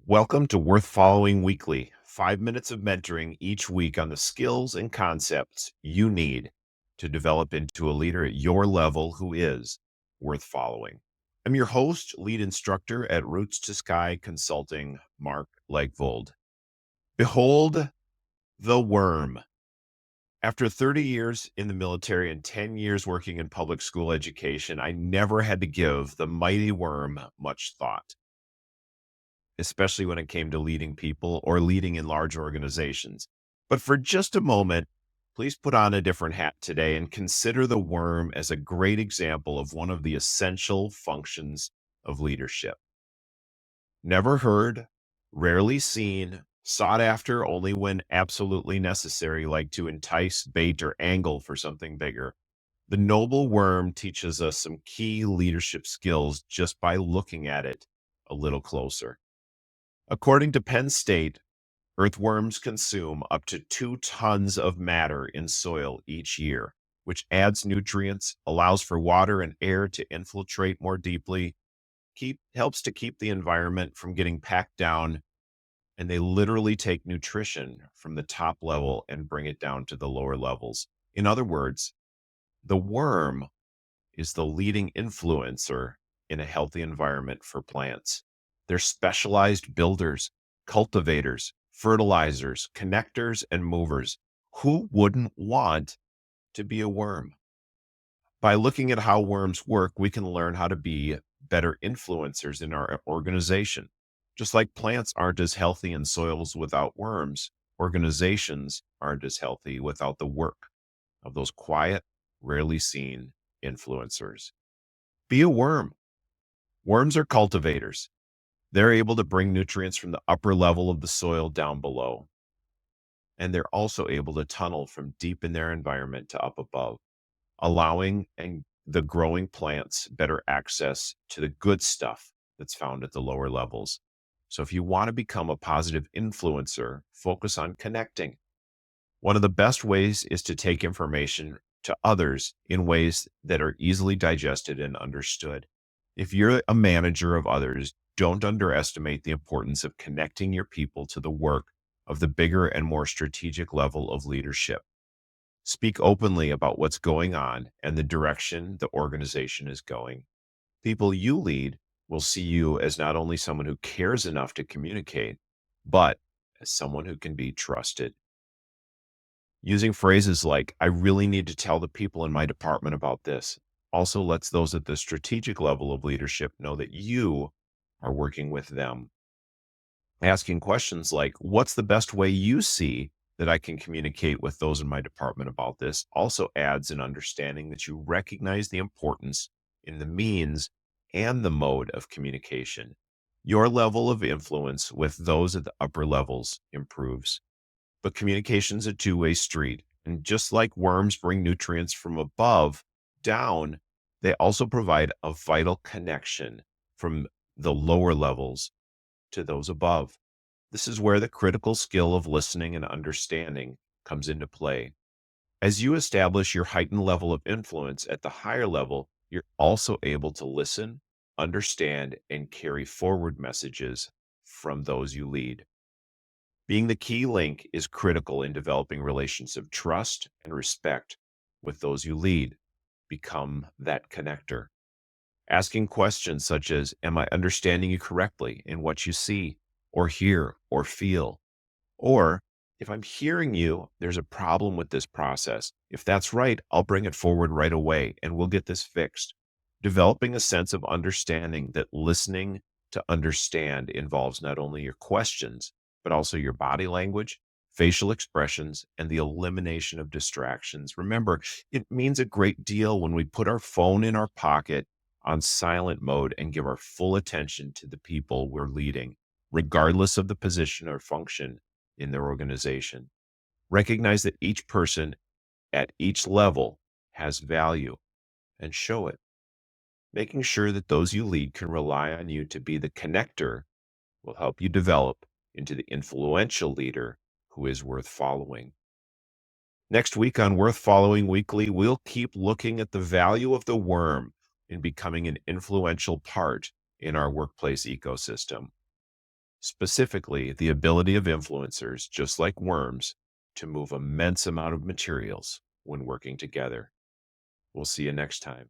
Welcome to Worth Following Weekly, 5 minutes of mentoring each week on the skills and concepts you need to develop into a leader at your level who is worth following. I'm your host, lead instructor at Roots to Sky Consulting, Mark Legvold. Behold the worm. After 30 years in the military and 10 years working in public school education, I never had to give the mighty worm much thought, especially when it came to leading people or leading in large organizations. But for just a moment, please put on a different hat today and consider the worm as a great example of one of the essential functions of leadership. Never heard, rarely seen, sought after only when absolutely necessary, like to entice, bait, or angle for something bigger. The noble worm teaches us some key leadership skills just by looking at it a little closer. According to Penn State, earthworms consume up to 2 tons of matter in soil each year, which adds nutrients, allows for water and air to infiltrate more deeply, helps to keep the environment from getting packed down, and they literally take nutrition from the top level and bring it down to the lower levels. In other words, the worm is the leading influencer in a healthy environment for plants. They're specialized builders, cultivators, fertilizers, connectors, and movers. Who wouldn't want to be a worm? By looking at how worms work, we can learn how to be better influencers in our organization. Just like plants aren't as healthy in soils without worms, organizations aren't as healthy without the work of those quiet, rarely seen influencers. Be a worm. Worms are cultivators. They're able to bring nutrients from the upper level of the soil down below. And they're also able to tunnel from deep in their environment to up above, allowing the growing plants better access to the good stuff that's found at the lower levels. So if you want to become a positive influencer, focus on connecting. One of the best ways is to take information to others in ways that are easily digested and understood. If you're a manager of others, don't underestimate the importance of connecting your people to the work of the bigger and more strategic level of leadership. Speak openly about what's going on and the direction the organization is going. People you lead will see you as not only someone who cares enough to communicate, but as someone who can be trusted. Using phrases like, I really need to tell the people in my department about this, also lets those at the strategic level of leadership know that you are working with them. Asking questions like, what's the best way you see that I can communicate with those in my department about this, also adds an understanding that you recognize the importance in the means and the mode of communication. Your level of influence with those at the upper levels improves. But communication's a two-way street. And just like worms bring nutrients from above down, they also provide a vital connection from the lower levels to those above. This is where the critical skill of listening and understanding comes into play. As you establish your heightened level of influence at the higher level, you're also able to listen, understand, and carry forward messages from those you lead. Being the key link is critical in developing relations of trust and respect with those you lead. Become that connector. Asking questions such as, am I understanding you correctly in what you see or hear or feel? Or if I'm hearing you, there's a problem with this process. If that's right, I'll bring it forward right away and we'll get this fixed. Developing a sense of understanding that listening to understand involves not only your questions, but also your body language, facial expressions, and the elimination of distractions. Remember, it means a great deal when we put our phone in our pocket on silent mode and give our full attention to the people we're leading, regardless of the position or function in their organization. Recognize that each person at each level has value and show it. Making sure that those you lead can rely on you to be the connector will help you develop into the influential leader who is worth following. Next week on Worth Following Weekly, we'll keep looking at the value of the worm in becoming an influential part in our workplace ecosystem. specifically the ability of influencers, just like worms, to move immense amount of materials when working together. We'll see you next time.